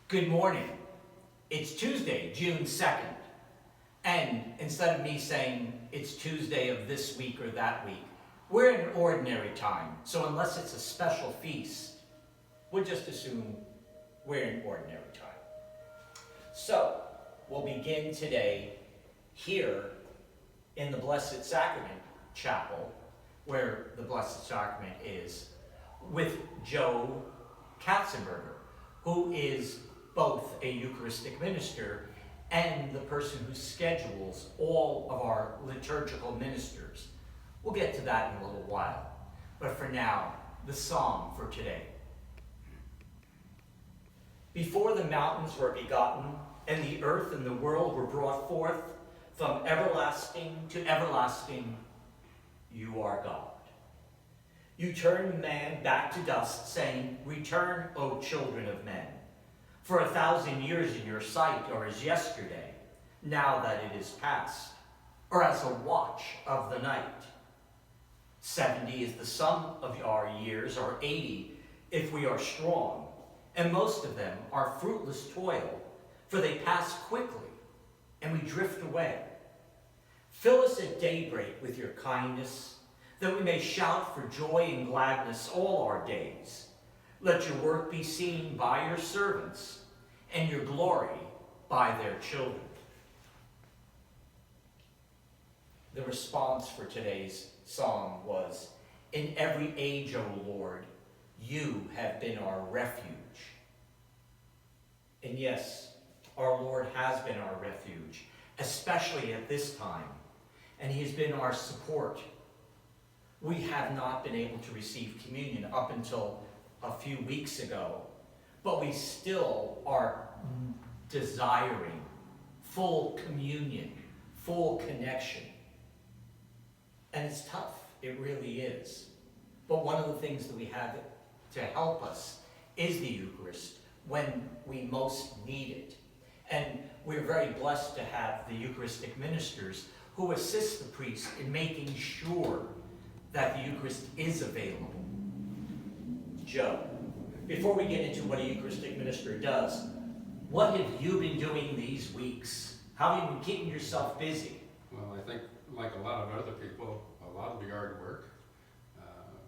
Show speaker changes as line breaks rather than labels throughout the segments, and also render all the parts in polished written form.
Good morning. It's Tuesday, June 2nd. And instead of me saying it's Tuesday of this week or that week, we're in ordinary time. So unless it's a special feast, we'll just assume we're in ordinary time. So we'll begin today here in the Blessed Sacrament Chapel, where the Blessed Sacrament is, with Joe Katzenberger, who is both a Eucharistic minister and the person who schedules all of our liturgical ministers. We'll get to that in a little while. But for now, the psalm for today. Before the mountains were begotten, and the earth and the world were brought forth, from everlasting to everlasting, you are God. You turn man back to dust, saying, "Return, O children of men. For 1,000 years in your sight are as yesterday, now that it is past, or as a watch of the night. 70 is the sum of our years, or 80 if we are strong, and most of them are fruitless toil, for they pass quickly, and we drift away. Fill us at daybreak with your kindness, that we may shout for joy and gladness all our days. Let your work be seen by your servants, and your glory by their children." The response for today's psalm was, "In every age, O Lord, you have been our refuge." And yes, our Lord has been our refuge, especially at this time, and he has been our support. We have not been able to receive communion up until a few weeks ago, but we still are desiring full communion, full connection. And it's tough, it really is. But one of the things that we have to help us is the Eucharist when we most need it. And we're very blessed to have the Eucharistic ministers who assist the priest in making sure that the Eucharist is available. Joe, before we get into what a Eucharistic minister does, what have you been doing these weeks? How have you been keeping yourself busy?
Well, I think like a lot of other people, a lot of yard work.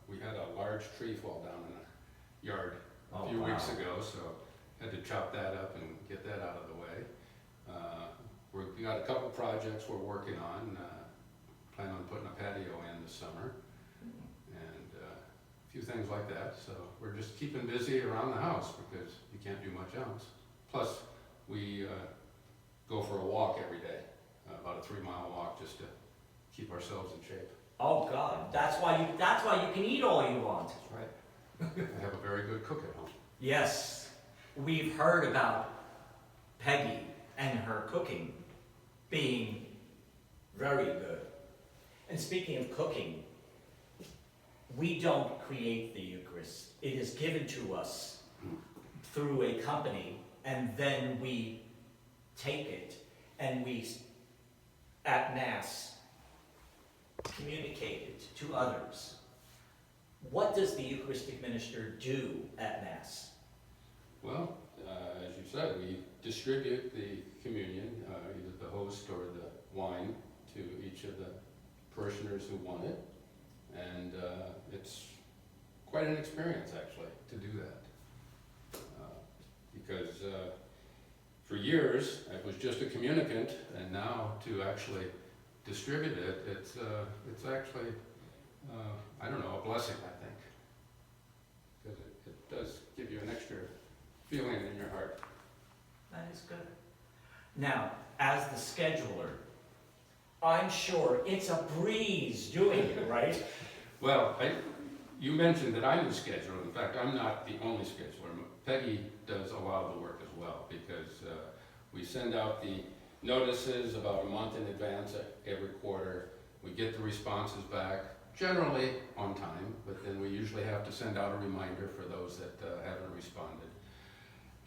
We had a large tree fall down in the yard a few weeks ago, so had to chop that up and get that out of the way. We got a couple projects we're working on. Plan on putting a patio in this summer, and a few things like that. So we're just keeping busy around the house because you can't do much else. Plus, we go for a walk every day, about a 3-mile walk, just to keep ourselves in shape.
Oh God, that's why you can eat all you want.
That's right. I have a very good cook at home.
Yes, we've heard about Peggy and her cooking being very good. And speaking of cooking, we don't create the Eucharist. It is given to us through a company, and then we take it and we, at Mass, communicate it to others. What does the Eucharistic minister do at Mass?
Well, as you said, we distribute the communion, either the host or the wine, to each of the parishioners who want it. And it's quite an experience, actually, to do that. Because for years, I was just a communicant, and now to actually distribute it, it's actually, I don't know, a blessing, I think. Because it does give you an extra feeling in your heart.
That is good. Now, as the scheduler, I'm sure it's a breeze doing it, right?
Well, you mentioned that I'm the scheduler. In fact, I'm not the only scheduler. Peggy does a lot of the work as well, because we send out the notices about a month in advance every quarter. We get the responses back, generally on time, but then we usually have to send out a reminder for those that haven't responded.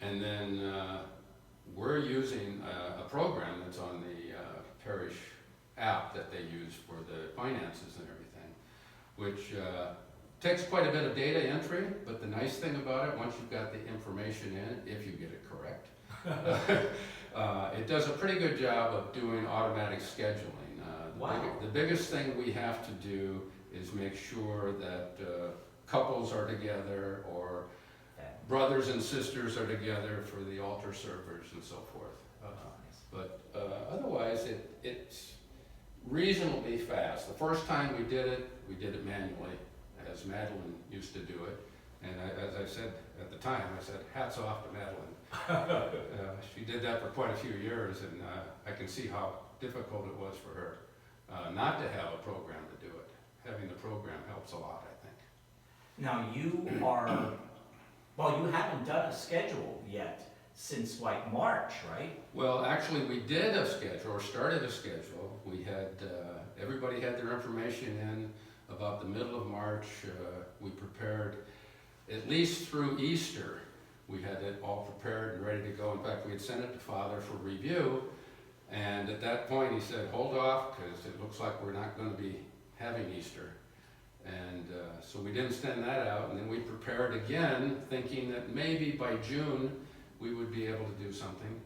And then we're using a program that's on the parish app that they use for the finances and everything, which Takes quite a bit of data entry, but the nice thing about it, once you've got the information in, if you get it correct, it does a pretty good job of doing automatic scheduling.
Wow.
The biggest thing we have to do is make sure that couples are together, or brothers and sisters are together for the altar servers and so forth. But otherwise, it's reasonably fast. The first time we did it manually, as Madeline used to do it. And as I said at the time, I said, hats off to Madeline. She did that for quite a few years, and I can see how difficult it was for her not to have a program to do it. Having the program helps a lot, I think.
Now you haven't done a schedule yet since like March, right?
Well, actually, we did a schedule, or started a schedule. We had, everybody had their information in about the middle of March. We prepared at least through Easter. We had it all prepared and ready to go. In fact, we had sent it to Father for review. And at that point, he said, hold off, because it looks like we're not going to be having Easter. And so we didn't send that out. And then we prepared again, thinking that maybe by June, we would be able to do something.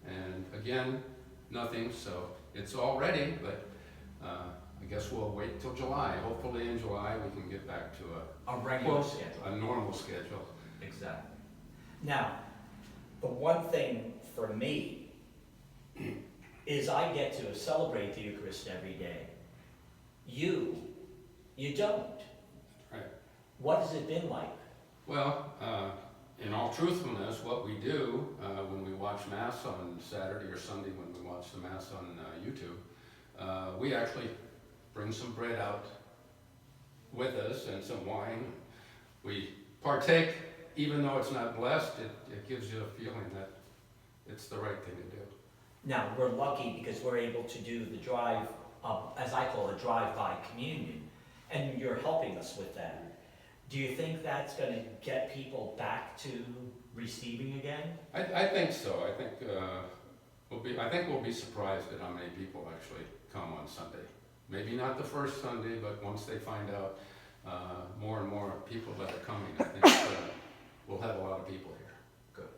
And again, nothing. So it's all ready, but I guess we'll wait till July. Hopefully in July, we can get back to
A regular schedule.
a normal schedule.
Exactly. Now, the one thing for me is I get to celebrate the Eucharist every day. You don't.
Right.
What has it been like?
Well, in all truthfulness, what we do when we watch Mass on Saturday or Sunday, when we watch the Mass on YouTube, we actually bring some bread out with us and some wine. We partake, even though it's not blessed, it gives you a feeling that it's the right thing to do.
Now, we're lucky because we're able to do the drive, as I call it, drive-by communion, and you're helping us with that. Do you think that's going to get people back to receiving again?
I think so. I think we'll be surprised at how many people actually come on Sunday. Maybe not the first Sunday, but once they find out more and more people that are coming, I think we'll have a lot of people here.
Good.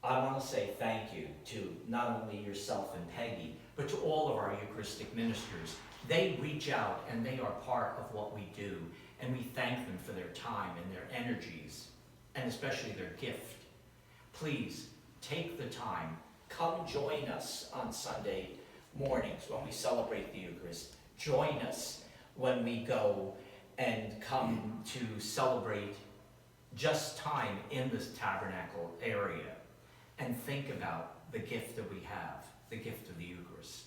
I want to say thank you to not only yourself and Peggy, but to all of our Eucharistic ministers. They reach out and they are part of what we do, and we thank them for their time and their energies, and especially their gift. Please take the time, come join us on Sunday mornings when we celebrate the Eucharist. Join us when we go and come to celebrate just time in this tabernacle area, and think about the gift that we have, the gift of the Eucharist.